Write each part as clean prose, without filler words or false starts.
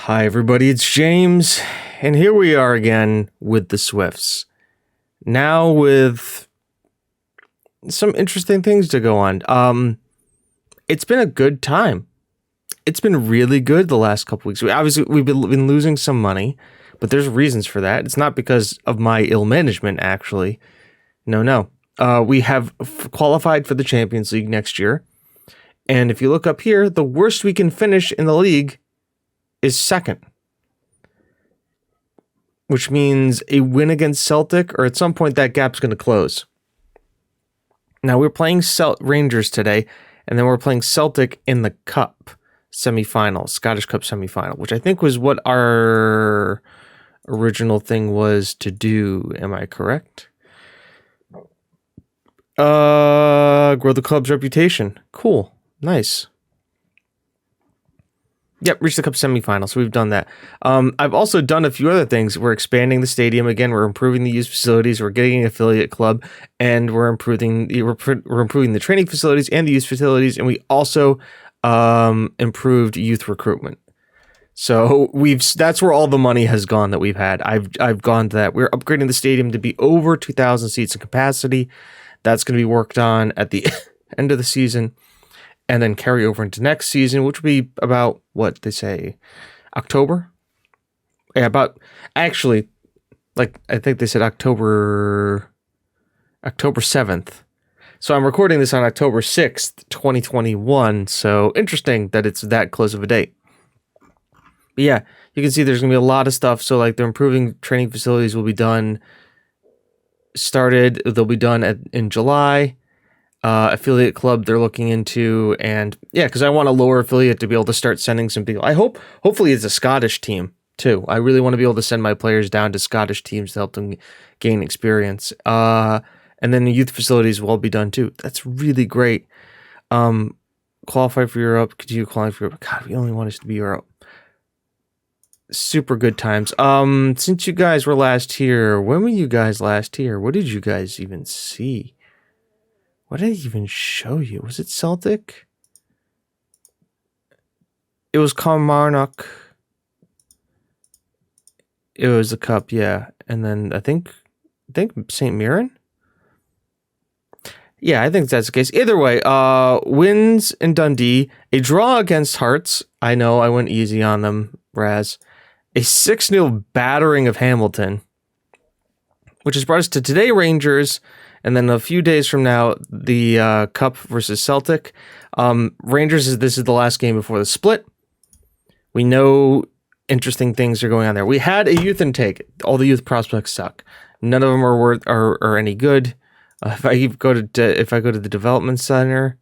Hi everybody, it's James, and here we are again with the Swifts. Now with some interesting things to go on. It's been a good time. It's been really good the last couple weeks. We've been losing some money, but there's reasons for that. It's not because of my ill management, actually. No. We have qualified for the Champions League next year, and if you look up here, the worst we can finish in the league is second, which means a win against Celtic, or at some point that gap's going to close. Now we're playing Rangers today, and then we're playing Celtic in the Cup semifinal, Scottish Cup semifinal, which I think was what our original thing was to do. Am I correct? Grow the club's reputation. Cool. Nice. Yep, reached the Cup semifinal, so we've done that. I've also done a few other things. We're expanding the stadium again. We're improving the youth facilities. We're getting an affiliate club, and we're improving the training facilities and the youth facilities. And we also improved youth recruitment. So that's where all the money has gone that we've had. I've gone to that. We're upgrading the stadium to be over 2,000 seats in capacity. That's going to be worked on at the end of the season, and then carry over into next season, which will be about, what they say, October? Yeah, actually, I think they said October 7th. So I'm recording this on October 6th, 2021, so interesting that it's that close of a date. But yeah, you can see there's going to be a lot of stuff, so they're improving training facilities will be done, they'll be done in July. Affiliate club they're looking into, and yeah, because I want a lower affiliate to be able to start sending some people. Hopefully it's a Scottish team too. I really want to be able to send my players down to Scottish teams to help them gain experience. And then the youth facilities will all be done too. That's really great. Qualify for Europe, continue qualifying for Europe. God, we only want us to be Europe. Super good times. Since you guys were last here, when were you guys last here? What did you guys even see? What did I even show you? Was it Celtic? It was Kilmarnock. It was the Cup, yeah. And then I think St. Mirren? Yeah, I think that's the case. Either way, wins in Dundee, a draw against Hearts. I know I went easy on them, Raz. A 6-0 battering of Hamilton, which has brought us to today, Rangers. And then a few days from now, the Cup versus Celtic. Rangers, this is the last game before the split. We know interesting things are going on there. We had a youth intake. All the youth prospects suck. None of them are any good. If I go to the development center,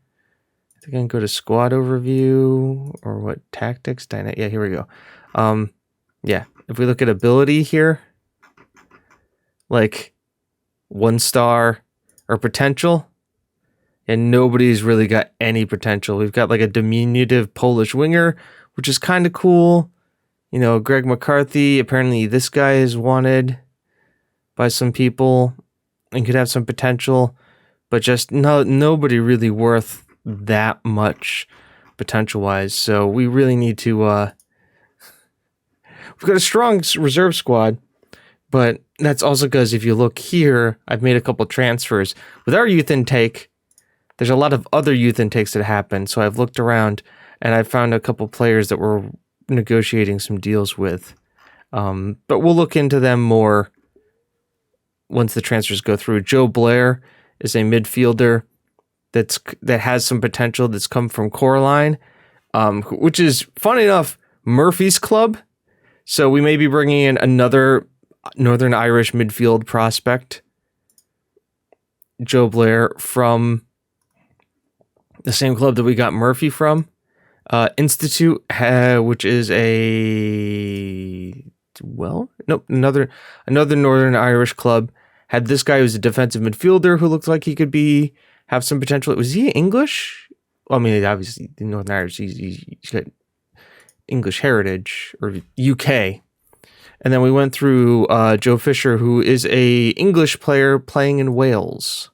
I think I can go to squad overview or what tactics. Yeah, here we go. Yeah, if we look at ability here, 1 star. Or potential, and nobody's really got any potential. We've got a diminutive Polish winger, which is kind of cool. Greg McCarthy, apparently this guy is wanted by some people and could have some potential, but just nobody really worth that much potential-wise. So we really need to, we've got a strong reserve squad, but that's also because if you look here, I've made a couple transfers. With our youth intake, there's a lot of other youth intakes that happen. So I've looked around and I found a couple players that we're negotiating some deals with. But we'll look into them more once the transfers go through. Joe Blair is a midfielder that has some potential that's come from Coraline, which is, funny enough, Murphy's club. So we may be bringing in another Northern Irish midfield prospect, Joe Blair, from the same club that we got Murphy from. Institute, which is another Northern Irish club, had this guy who's a defensive midfielder who looked like he could have some potential. Was he English? Well, I mean, obviously, Northern Irish, he's got English heritage, or UK. And then we went through Joe Fisher, who is a English player playing in Wales.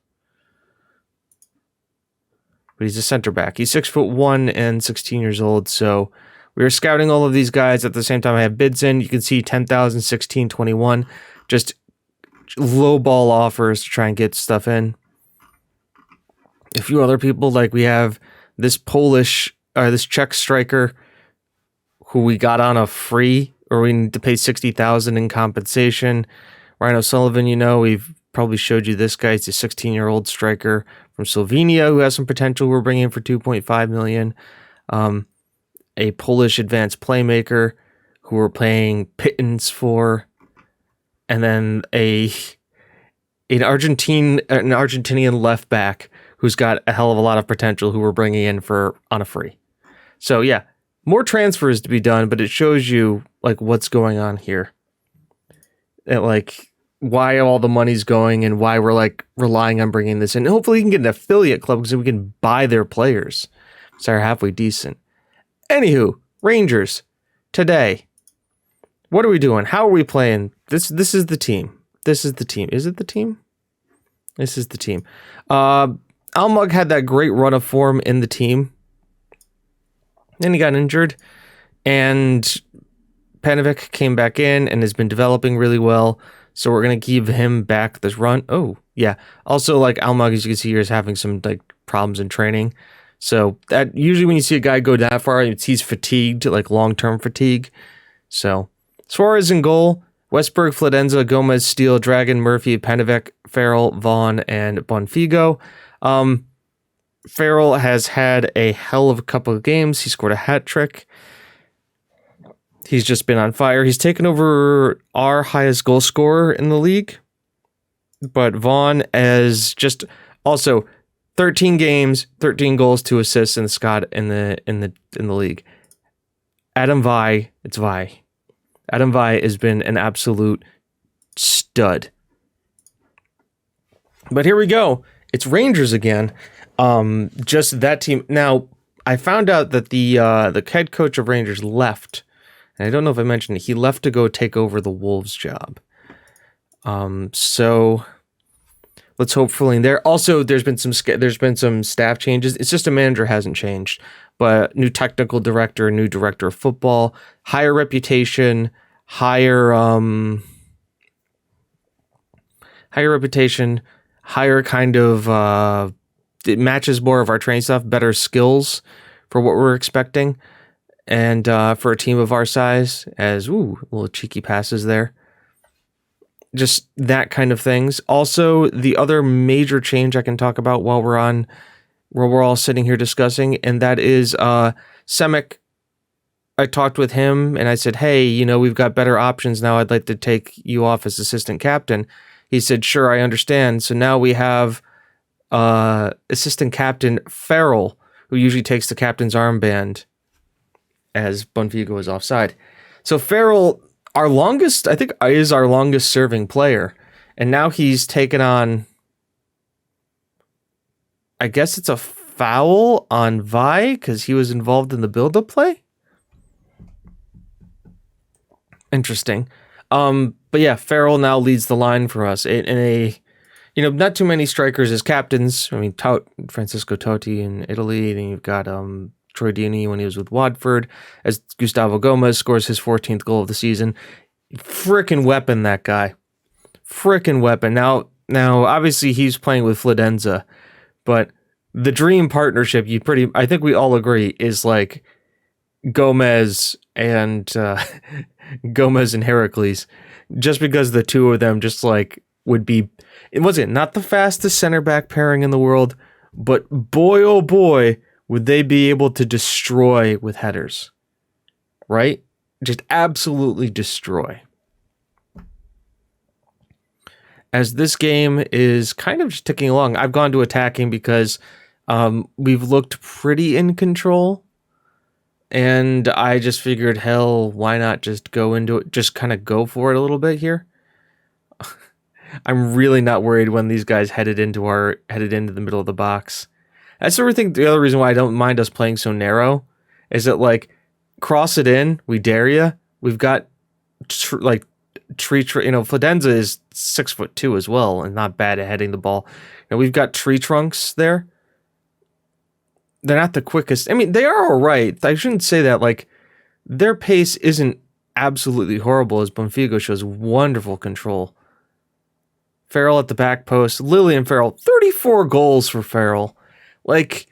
But he's a center back. He's 6'1" and 16 years old. So We were scouting all of these guys at the same time I have bids in. You can see 10,000, 16, 21, just low ball offers to try and get stuff in. A few other people, like we have this this Czech striker who we got on a free, or we need to pay 60,000 in compensation. Ryan O'Sullivan, we've probably showed you this guy. He's a 16-year-old striker from Slovenia who has some potential. We're bringing in for 2.5 million. A Polish advanced playmaker who we're paying pittance for, and then an Argentinian left back who's got a hell of a lot of potential who we're bringing in on a free. So yeah, more transfers to be done, but it shows you like what's going on here, and like why all the money's going and why we're like relying on bringing this in. Hopefully we can get an affiliate club because we can buy their players. So they're halfway decent. Anywho, Rangers today. What are we doing? How are we playing? This is the team. This is the team. Is it the team? This is the team. Almug had that great run of form in the team. Then he got injured. And Panovic came back in and has been developing really well. So we're going to give him back this run. Oh, yeah. Also, like Almug, as you can see here, is having some like problems in training. So that usually when you see a guy go that far, he's fatigued, like long-term fatigue. So Suarez in goal, Westberg, Fladenza, Gomez, Steele, Dragon, Murphy, Panovic, Farrell, Vaughn, and Bonfigo. Farrell has had a hell of a couple of games. He scored a hat trick. He's just been on fire. He's taken over our highest goal scorer in the league. But Vaughn has just also 13 games, 13 goals, 2 assists in the Scott in the league. Adam Vi, it's Vi. Adam Vi has been an absolute stud. But here we go. It's Rangers again. Just that team. Now, I found out that the head coach of Rangers left. And I don't know if I mentioned it. He left to go take over the Wolves job. So let's hope for there. Also, there's been some staff changes. It's just a manager hasn't changed, but new technical director, new director of football, higher reputation, higher kind of it matches more of our training stuff, better skills for what we're expecting, and for a team of our size, little cheeky passes there. Just that kind of things. Also, the other major change I can talk about while we're all sitting here discussing, and that is Semic. I talked with him and I said, hey, we've got better options now. I'd like to take you off as assistant captain. He said, sure, I understand. So now we have assistant captain Farrell, who usually takes the captain's armband as Bonfigo is offside. So Farrell, is our longest serving player. And now he's taken on, I guess it's a foul on Vi because he was involved in the build-up play. Interesting. But yeah, Farrell now leads the line for us in not too many strikers as captains. I mean, Francisco Totti in Italy, and you've got Troy Deeney when he was with Watford, as Gustavo Gomez scores his 14th goal of the season. Frickin' weapon, that guy. Frickin' weapon. Now, obviously he's playing with Fladenza, but the dream partnership, I think we all agree, is like Gomez and Heracles, just because the two of them just like would be, it wasn't not the fastest center back pairing in the world, but boy, oh boy, would they be able to destroy with headers, right? Just absolutely destroy. As this game is kind of just ticking along, I've gone to attacking because we've looked pretty in control. And I just figured, hell, why not just go into it, just kind of go for it a little bit here. I'm really not worried when these guys headed into the middle of the box. That's the other reason why I don't mind us playing so narrow is that, like, cross it in, we dare ya. We've got Fladenza is 6'2" as well, and not bad at heading the ball. And we've got tree trunks there. They're not the quickest. I mean, they are all right. I shouldn't say that. Like, their pace isn't absolutely horrible as Bonfigo shows wonderful control. Farrell at the back post. Lillian Farrell, 34 goals for Farrell. Like,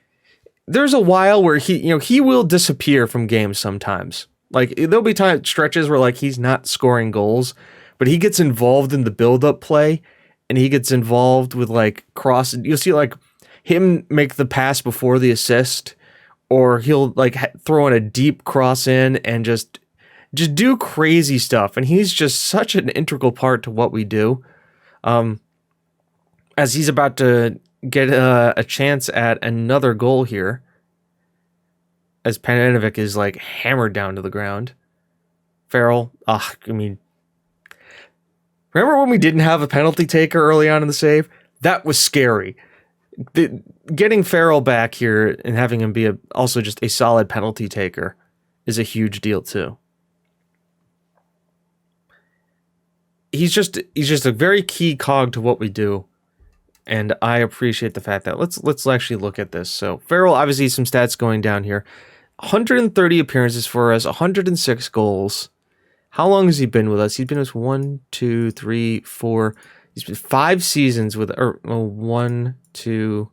there's a while where he will disappear from games sometimes. Like, there'll be stretches where, like, he's not scoring goals, but he gets involved in the build-up play, and he gets involved with, like, you'll see, like, him make the pass before the assist, or he'll, like, throw in a deep cross in and just do crazy stuff. And he's just such an integral part to what we do. As he's about to get a chance at another goal here, as Pananovic is like hammered down to the ground. Farrell, remember when we didn't have a penalty taker early on in the save? That was scary. Getting Farrell back here and having him be also just a solid penalty taker is a huge deal too. He's just a very key cog to what we do, and I appreciate the fact that let's actually look at this. So Farrell, obviously some stats going down here. 130 appearances for us, 106 goals. How long has he been with us? He's been with us 1, 2, 3, 4. He's been 5 seasons with, 1, 2,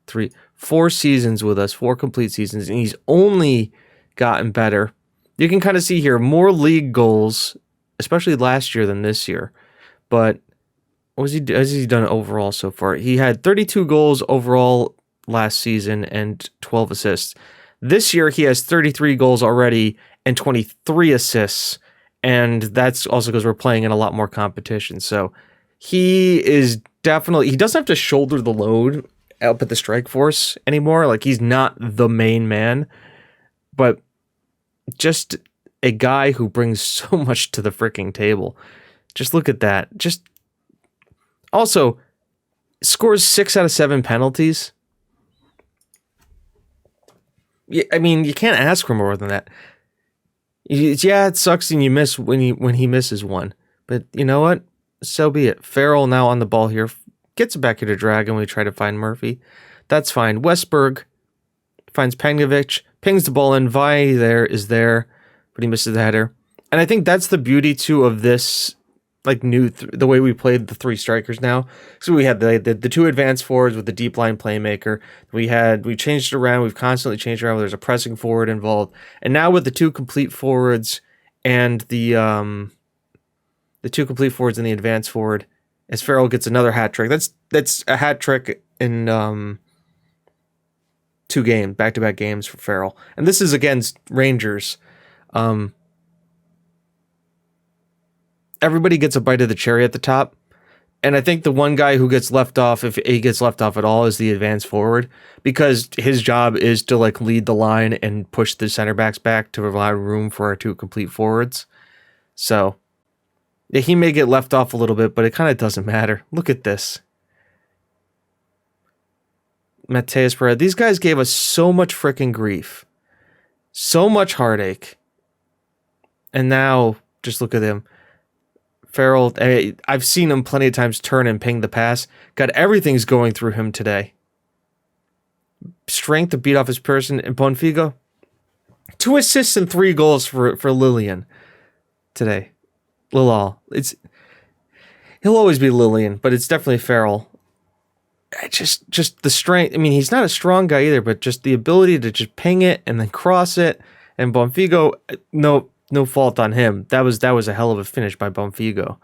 3, 4 seasons with us, 4 complete seasons, and he's only gotten better. You can kind of see here more league goals, especially last year than this year. But what has he done overall so far? He had 32 goals overall last season and 12 assists. This year he has 33 goals already and 23 assists, and that's also because we're playing in a lot more competition. So he doesn't have to shoulder the load up at the strike force anymore. Like, he's not the main man, but just a guy who brings so much to the freaking table. Just look at that. Just also scores 6 out of 7 penalties. I mean, you can't ask for more than that. Yeah, it sucks and you miss when he misses one, but you know what? So be it. Farrell now on the ball here, gets it back here to Dragon. We try to find Murphy. That's fine. Westberg finds Pagnovic, pings the ball in. Vi is there, but he misses the header. And I think that's the beauty too of this, like, the way we played the 3 strikers now. So we had the 2 advanced forwards with the deep line playmaker. We changed it around. We've constantly changed around. There's a pressing forward involved, and now with the 2 complete forwards and the 2 complete forwards and the advanced forward, as Farrell gets another hat trick. That's a hat trick in 2 games, back-to-back games for Farrell, and this is against Rangers. Everybody gets a bite of the cherry at the top. And I think the one guy who gets left off, if he gets left off at all, is the advanced forward, because his job is to, like, lead the line and push the center backs back to provide room for our 2 complete forwards. So yeah, he may get left off a little bit, but it kind of doesn't matter. Look at this. Mateus Pereira. These guys gave us so much freaking grief. So much heartache. And now, just look at him. Farrell, I've seen him plenty of times turn and ping the pass. God, everything's going through him today. Strength to beat off his person. And Bonfigo, 2 assists and 3 goals for Lillian today. Lilal. He'll always be Lillian, but it's definitely Farrell. Just the strength. I mean, he's not a strong guy either, but just the ability to just ping it and then cross it. And Bonfigo, no fault on him. That was a hell of a finish by Bonfigo.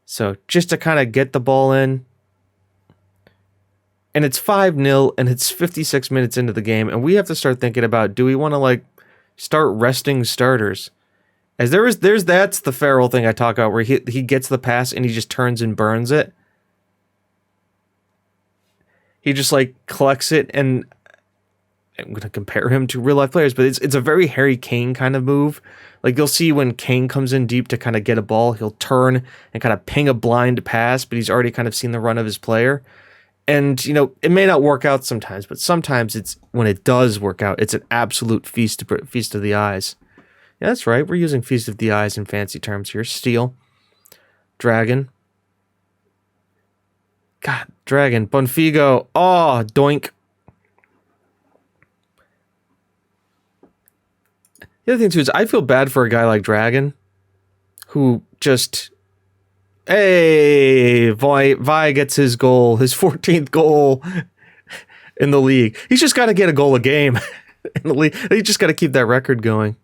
So just to kind of get the ball in. And it's 5-0 and it's 56 minutes into the game. And we have to start thinking about, do we want to, like, start resting starters? As that's the Farrell thing I talk about, where he gets the pass and he just turns and burns it. He just, like, collects it, and I'm going to compare him to real life players, but it's a very Harry Kane kind of move. Like, you'll see when Kane comes in deep to kind of get a ball, he'll turn and kind of ping a blind pass, but he's already kind of seen the run of his player. And, you know, it may not work out sometimes, but sometimes when it does work out, it's an absolute feast of the eyes. Yeah, that's right. We're using feast of the eyes in fancy terms here. Steel. Dragon. God, Dragon. Bonfigo. Oh, doink. The other thing too is I feel bad for a guy like Dragon, who just, hey, Vi gets his goal, his 14th goal in the league. He's just got to get a goal a game in the league. He just got to keep that record going.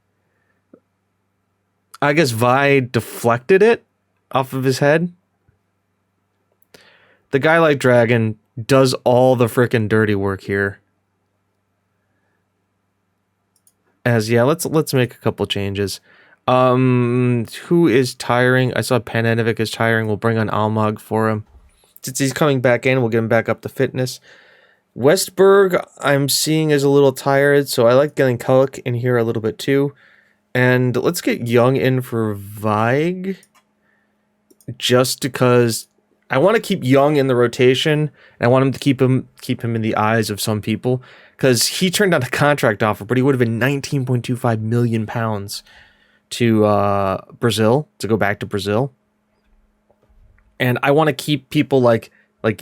I guess Vi deflected it off of his head. The guy like Dragon does all the frickin' dirty work here. Let's make a couple changes. Who is tiring? I saw Pananovic is tiring. We'll bring on Almog for him. Since he's coming back in, we'll get him back up to fitness. Westberg, I'm seeing is a little tired, so I like getting Kulik in here a little bit too. And let's get Young in for Weig. Just because I want to keep Young in the rotation, and I want him to keep him in the eyes of some people, because he turned down a contract offer, but he would have been £19.25 million to Brazil, to go back to Brazil. And I want to keep people like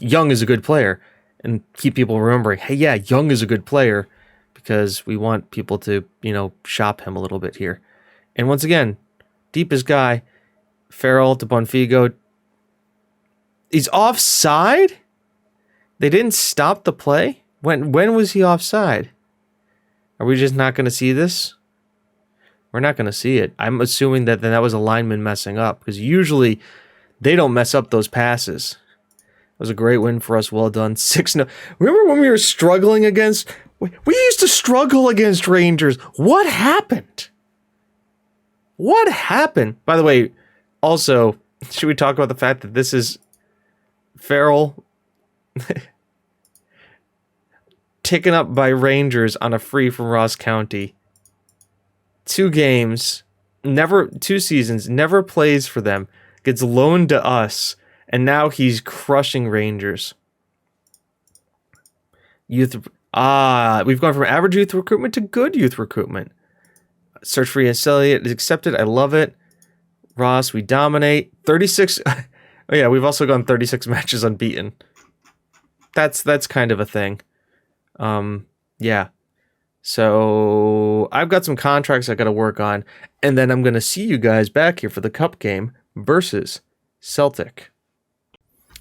Young is a good player, and keep people remembering, hey, yeah, Young is a good player, because we want people to, shop him a little bit here. And once again, deepest guy, Farrell to Bonfigo. He's offside? They didn't stop the play? When was he offside? Are we just not going to see this? We're not going to see it. I'm assuming that that was a lineman messing up, because usually they don't mess up those passes. It was a great win for us. Well done. 6-0. Remember when we were struggling against... We used to struggle against Rangers. What happened? What happened? By the way, also, should we talk about the fact that this is Farrell taken up by Rangers on a free from Ross County? 2 games, 2 seasons, never plays for them, gets loaned to us, and now he's crushing Rangers. We've gone from average youth recruitment to good youth recruitment. Search for ES Elliott is accepted. I love it. Ross, we dominate. 36. Oh yeah, we've also gone 36 matches unbeaten. That's kind of a thing. Yeah. So I've got some contracts I got to work on, and then I'm going to see you guys back here for the cup game versus Celtic.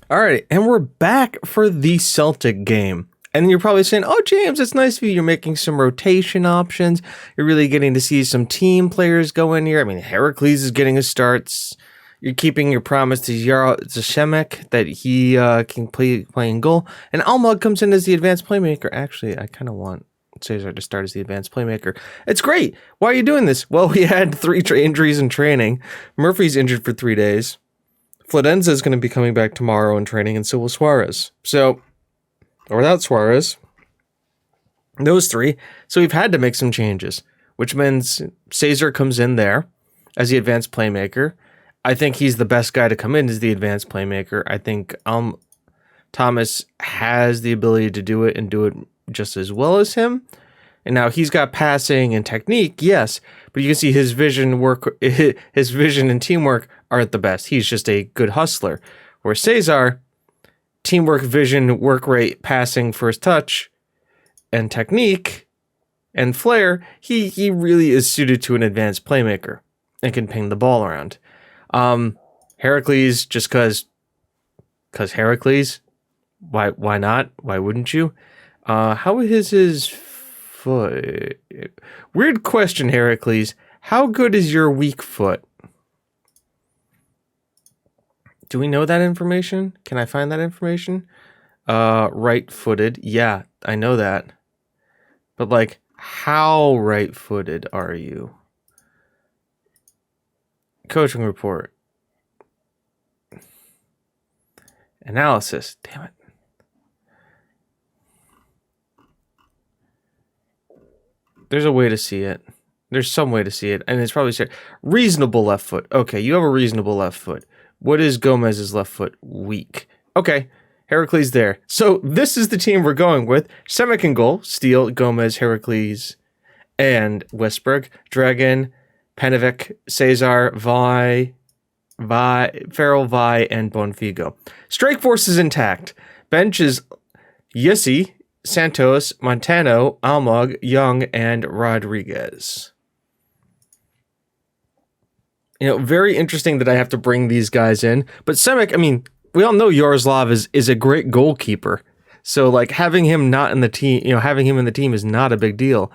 All right, and we're back for the Celtic game. And you're probably saying, oh, James, it's nice of you. You're making some rotation options. You're really getting to see some team players go in here. I mean, Heracles is getting his starts. You're keeping your promise to Yaro Zashemek that he can play in goal. And Almog comes in as the advanced playmaker. Actually, I kind of want Cesar to start as the advanced playmaker. It's great. Why are you doing this? Well, we had 3 injuries in training. Murphy's injured for 3 days. Flodenza is going to be coming back tomorrow in training, and so will Suarez. So... or without Suarez, those 3. So we've had to make some changes, which means Cesar comes in there as the advanced playmaker. I think he's the best guy to come in as the advanced playmaker. I think Thomas has the ability to do it and do it just as well as him. And now he's got passing and technique, yes, but you can see his vision and teamwork aren't the best. He's just a good hustler. Where Cesar, teamwork, vision, work rate, passing, first touch, and technique, and flair, he really is suited to an advanced playmaker and can ping the ball around. Heracles, just cause Heracles, why not? Why wouldn't you? How is his foot? Weird question, Heracles. How good is your weak foot? Do we know that information? Can I find that information? Right-footed. Yeah, I know that. But, like, how right-footed are you? Coaching report. Analysis. Damn it. There's a way to see it. There's some way to see it. And it's probably reasonable left foot. Okay, you have a reasonable left foot. What is Gomez's left foot? Weak. Okay, Heracles there. So this is the team we're going with. Semek in goal. Steele, Gomez, Heracles, and Westberg. Dragon, Panovic, Cesar, Farrell, Vi, and Bonfigo. Strike force is intact. Bench is Yissi, Santos, Montano, Almog, Young, and Rodriguez. very interesting that I have to bring these guys in. But Semic, I mean, we all know Yaroslav is a great goalkeeper. So like having him not in the team, having him in the team is not a big deal.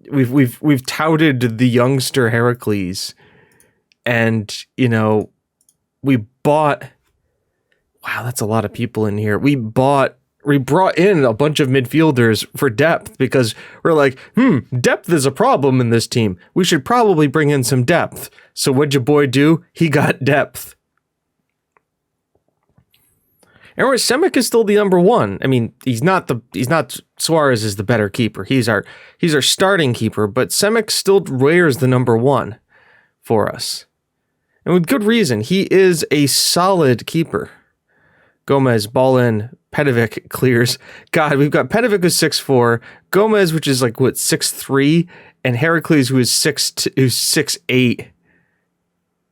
We've touted the youngster Heracles, and we bought. Wow, that's a lot of people in here. We brought in a bunch of midfielders for depth because we're like, depth is a problem in this team. We should probably bring in some depth. So what'd your boy do? He got depth. And Semic is still the number one. I mean, he's not Suarez is the better keeper. He's our starting keeper, but Semic still wears the number one for us. And with good reason. He is a solid keeper. Gomez, ball in, Pedovic clears. God, we've got Pedovic who's 6'4", Gomez, which is like 6'3", and Heracles who's 6'8",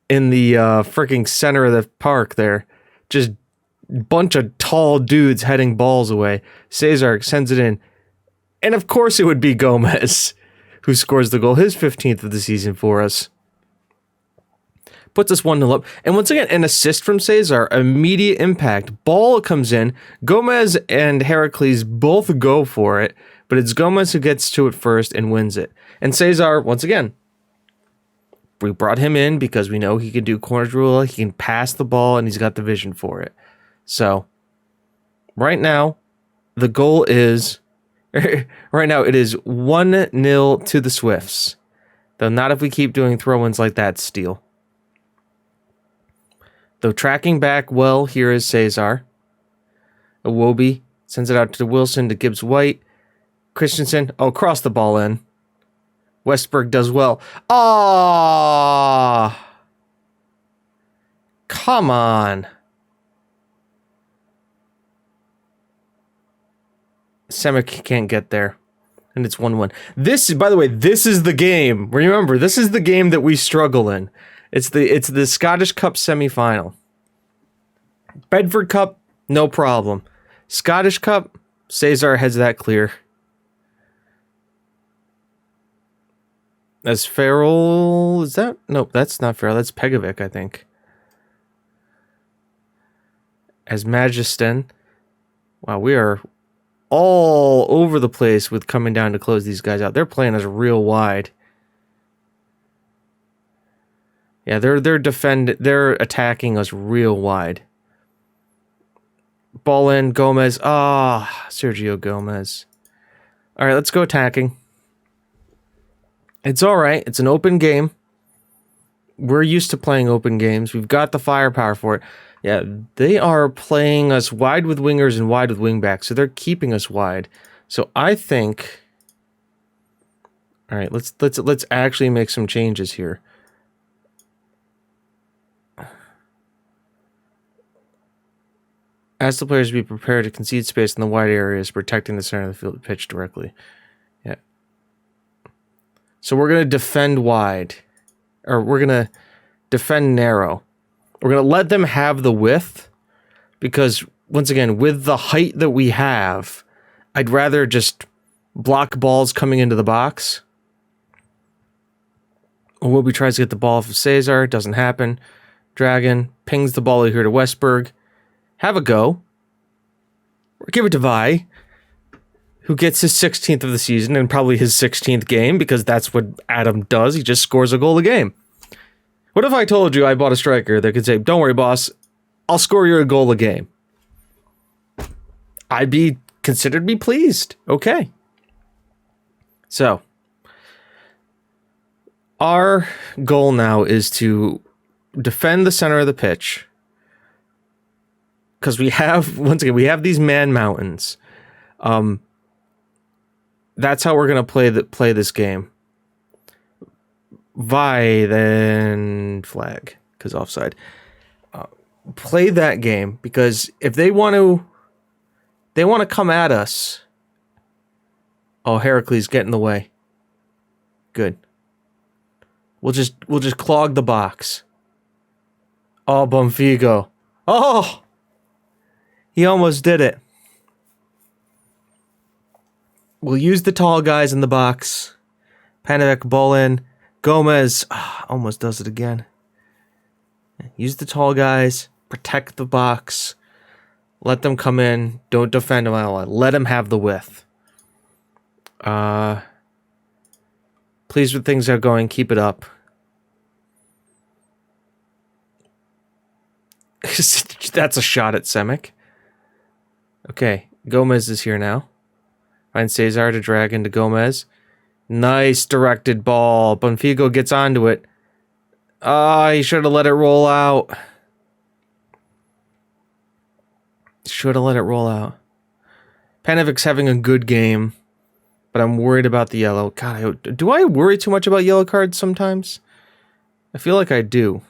in the freaking center of the park there. Just bunch of tall dudes heading balls away. Cesar sends it in. And of course it would be Gomez who scores the goal, his 15th of the season for us. Puts us 1-0 up. And once again, an assist from Cesar, immediate impact. Ball comes in. Gomez and Heracles both go for it, but it's Gomez who gets to it first and wins it. And Cesar, once again, we brought him in because we know he can do corner drill, he can pass the ball, and he's got the vision for it. So, right now, the goal is, right now, it is 1-0 to the Swifts. Though not if we keep doing throw-ins like that, steal. Though tracking back well, here is Cesar. Iwobi sends it out to Wilson, to Gibbs-White. Christensen, cross the ball in. Westberg does well. Come on. Semic can't get there. And it's 1-1. This, by the way, this is the game. Remember, this is the game that we struggle in. It's the Scottish Cup semi-final. Bedford Cup, no problem. Scottish Cup, Cesar heads that clear. As Farrell, is that? Nope, that's not Farrell. That's Pegovic, I think. As Magiston. Wow, we are all over the place with coming down to close these guys out. They're playing us real wide. Yeah, they're attacking us real wide. Ball in, Gomez. Sergio Gomez. All right, let's go attacking. It's all right. It's an open game. We're used to playing open games. We've got the firepower for it. Yeah, they are playing us wide with wingers and wide with wingbacks, so they're keeping us wide. So I think, all right, let's actually make some changes here. Ask the players to be prepared to concede space in the wide areas, protecting the center of the field pitch directly. Yeah. So we're going to defend wide, or we're going to defend narrow. We're going to let them have the width, because, once again, with the height that we have, I'd rather just block balls coming into the box. Iwobi tries to get the ball off of Cesar. Doesn't happen. Dragon pings the ball here to Westberg. Have a go. Or give it to Vi, who gets his 16th of the season and probably his 16th game, because that's what Adam does. He just scores a goal a game. What if I told you I bought a striker that could say, don't worry, boss, I'll score you a goal a game? I'd be considered to be pleased. Okay. So, our goal now is to defend the center of the pitch, because we have, once again, we have these man mountains. That's how we're going to play this game. Vi, then flag, because offside. Play that game, because if they want to come at us. Oh, Heracles, get in the way. Good. We'll just clog the box. Oh, Bonfigo. Oh! He almost did it. We'll use the tall guys in the box. Panovec, ball in. Gomez almost does it again. Use the tall guys. Protect the box. Let them come in. Don't defend them. Let them have the width. Pleased with things are going. Keep it up. That's a shot at Semic. Okay, Gomez is here now. Find Cesar to drag into Gomez. Nice directed ball. Bonfigo gets onto it. He should have let it roll out. Should have let it roll out. Panovic's having a good game, but I'm worried about the yellow. God, do I worry too much about yellow cards sometimes? I feel like I do.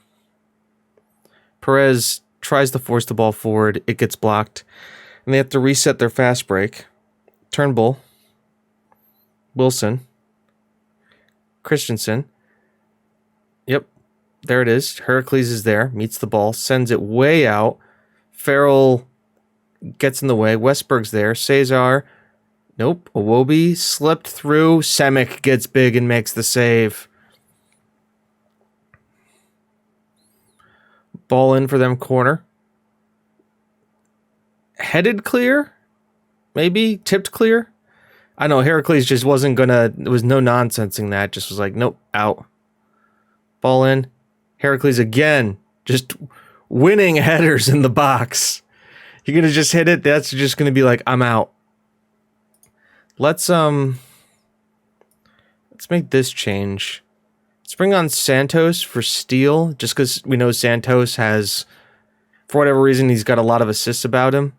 Perez tries to force the ball forward. It gets blocked. And they have to reset their fast break. Turnbull. Wilson. Christensen. Yep. There it is. Heracles is there. Meets the ball. Sends it way out. Farrell gets in the way. Westberg's there. Cesar. Nope. Iwobi slipped through. Semic gets big and makes the save. Ball in for them corner. Headed clear? Maybe? Tipped clear? I know Heracles just wasn't gonna... There was no nonsensing that. Just was like, nope, out. Ball in. Heracles again. Just winning headers in the box. You're gonna just hit it? That's just gonna be like, I'm out. Let's make this change. Let's bring on Santos for steal, just because we know Santos has, for whatever reason, he's got a lot of assists about him.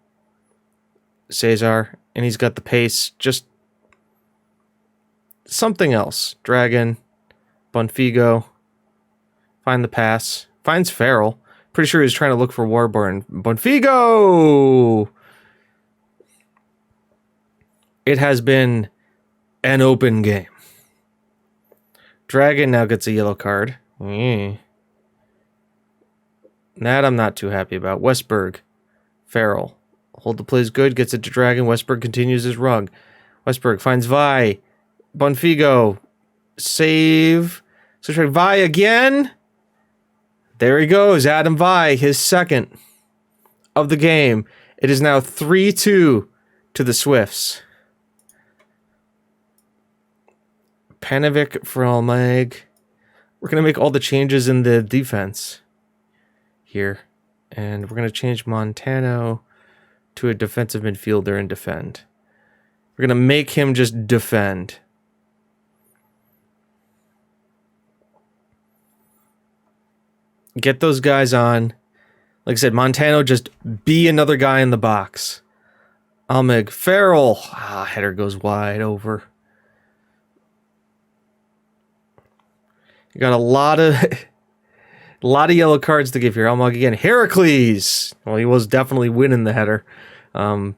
Cesar, and he's got the pace. Just something else. Dragon, Bonfigo, find the pass. Finds Farrell. Pretty sure he was trying to look for Warburn. Bonfigo! It has been an open game. Dragon now gets a yellow card. That I'm not too happy about. Westberg. Farrell. Hold the plays good. Gets it to Dragon. Westberg continues his rug. Westberg finds Vi. Bonfigo. Save. So try Vi again. There he goes. Adam Vi. His second of the game. It is now 3-2 to the Swifts. Panovic for Almag. We're going to make all the changes in the defense here. And we're going to change Montano to a defensive midfielder and defend. We're going to make him just defend. Get those guys on. Like I said, Montano, just be another guy in the box. Almag. Farrell. Header goes wide over. You got a lot of yellow cards to give here. Almag again. Heracles. Well, he was definitely winning the header. But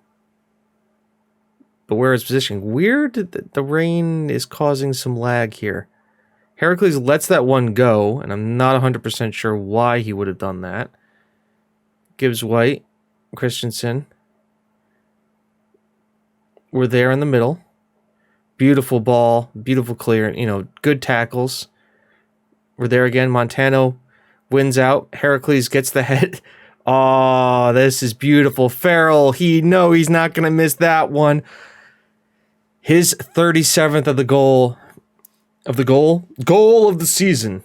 where is position? Weird that the rain is causing some lag here. Heracles lets that one go, and I'm not 100% sure why he would have done that. Gibbs White. Christensen. We're there in the middle. Beautiful ball. Beautiful clear. Good tackles. We're there again. Montano wins out. Heracles gets the head. Oh, this is beautiful. Farrell, he's not going to miss that one. His 37th of the goal of the season.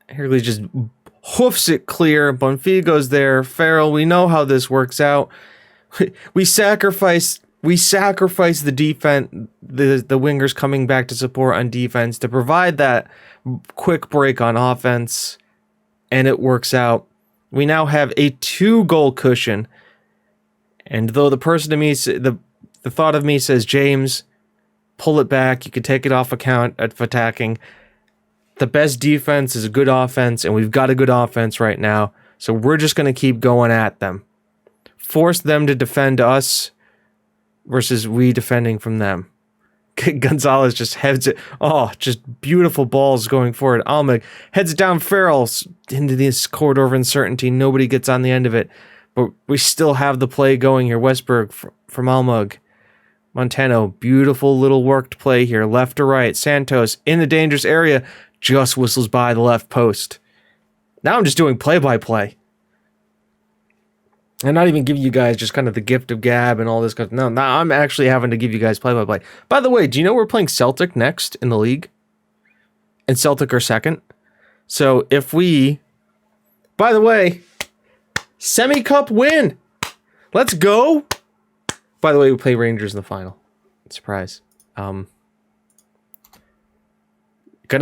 Heracles just hoofs it clear. Bonfigo's there. Farrell, we know how this works out. We sacrifice the defense, the wingers coming back to support on defense to provide that quick break on offense, and it works out. We now have a 2-goal cushion, and though the person to me, the thought of me says, James, pull it back. You can take it off account of attacking. The best defense is a good offense, and we've got a good offense right now, so we're just going to keep going at them. Force them to defend us versus we defending from them. Gonzalez just heads it. Oh, just beautiful balls going forward. Almag heads down Farrell into this corridor of uncertainty. Nobody gets on the end of it. But we still have the play going here. Westberg from Almag. Montano, beautiful little worked play here. Left to right. Santos in the dangerous area. Just whistles by the left post. Now I'm just doing play-by-play. I'm not even giving you guys just kind of the gift of gab and all this stuff. No, now I'm actually having to give you guys play-by-play. By the way, do you know we're playing Celtic next in the league? And Celtic are second. So if we... By the way, semi-cup win. Let's go. By the way, we play Rangers in the final. Surprise. Gonna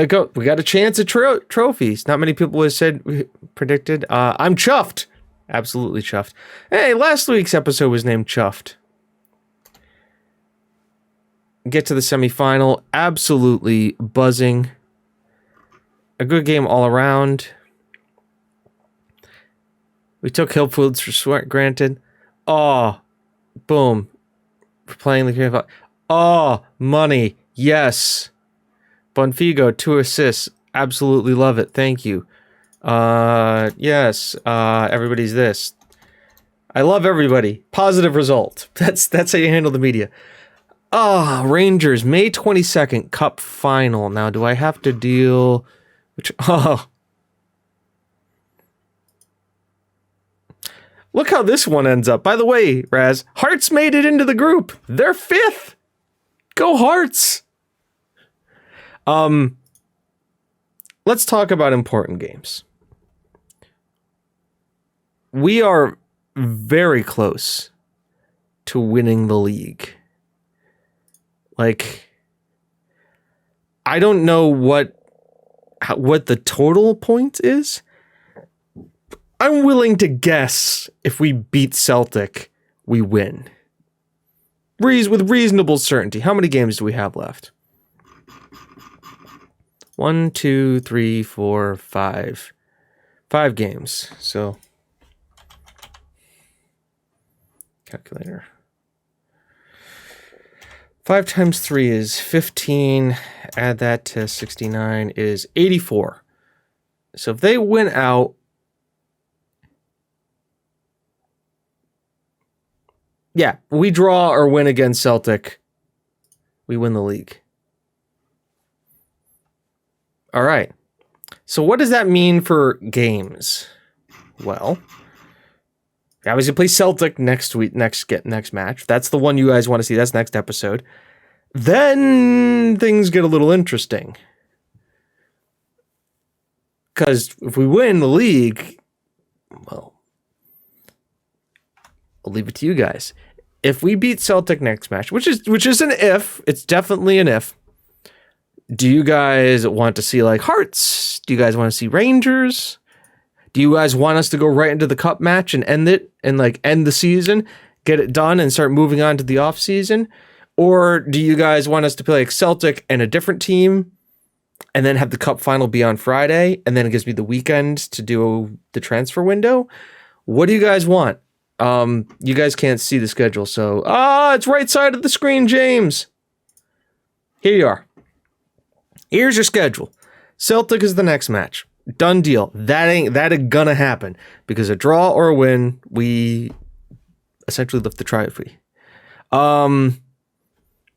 go. We got a chance at trophies. Not many people have predicted. I'm chuffed. Absolutely chuffed. Hey, last week's episode was named Chuffed. Get to the semifinal. Absolutely buzzing. A good game all around. We took Hillfield Swifts for granted. Oh, boom. We're playing the game. Oh, money. Yes. Bonfigo, 2 assists. Absolutely love it. Thank you. Yes. Everybody's this. I love everybody. Positive result. That's how you handle the media. Rangers, May 22nd, Cup Final. Now, do I have to deal... Look how this one ends up. By the way, Raz, Hearts made it into the group. They're 5th. Go Hearts. Let's talk about important games. We are very close to winning the league. Like, I don't know what the total point is. I'm willing to guess if we beat Celtic, we win. With reasonable certainty. How many games do we have left? 1, 2, 3, 4, 5. 5 games. So, calculator. 5 times 3 is 15. Add that to 69 is 84. So if they win out, yeah, we draw or win against Celtic, we win the league. All right. So what does that mean for games? Well, we obviously play Celtic next week, next match. That's the one you guys want to see. That's next episode. Then things get a little interesting. Because if we win the league, well, I'll leave it to you guys. If we beat Celtic next match, which is an if, it's definitely an if. Do you guys want to see like Hearts? Do you guys want to see Rangers? Do you guys want us to go right into the cup match and end it and like end the season, get it done and start moving on to the off season? Or do you guys want us to play like Celtic and a different team and then have the cup final be on Friday and then it gives me the weekend to do the transfer window? What do you guys want? You guys can't see the schedule, so it's right side of the screen, James. Here you are. Here's your schedule. Celtic is the next match. Done deal. That ain't gonna happen because a draw or a win, we essentially lift the trophy.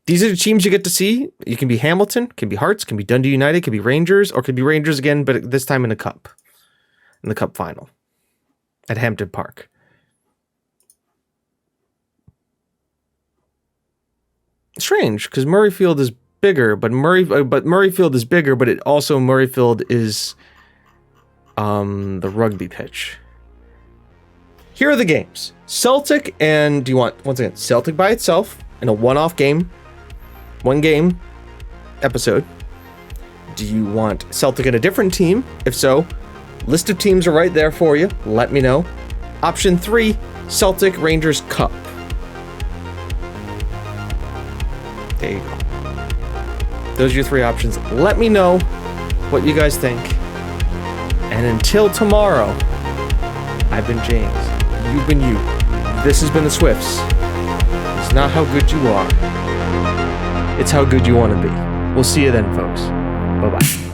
These are the teams you get to see. You can be Hamilton, can be Hearts, can be Dundee United, can be Rangers, or can be Rangers again, but this time in the cup final at Hampden Park. Strange because Murrayfield is bigger, but Murrayfield is bigger, but it also Murrayfield is the rugby pitch. Here are the games. Celtic, and do you want, once again, Celtic by itself in a one-off game, one game episode. Do you want Celtic and a different team? If so, list of teams are right there for you. Let me know. Option 3, Celtic Rangers Cup. There you go. Those are your 3 options. Let me know what you guys think. And until tomorrow, I've been James. You've been you. This has been the Swifts. It's not how good you are. It's how good you want to be. We'll see you then, folks. Bye-bye.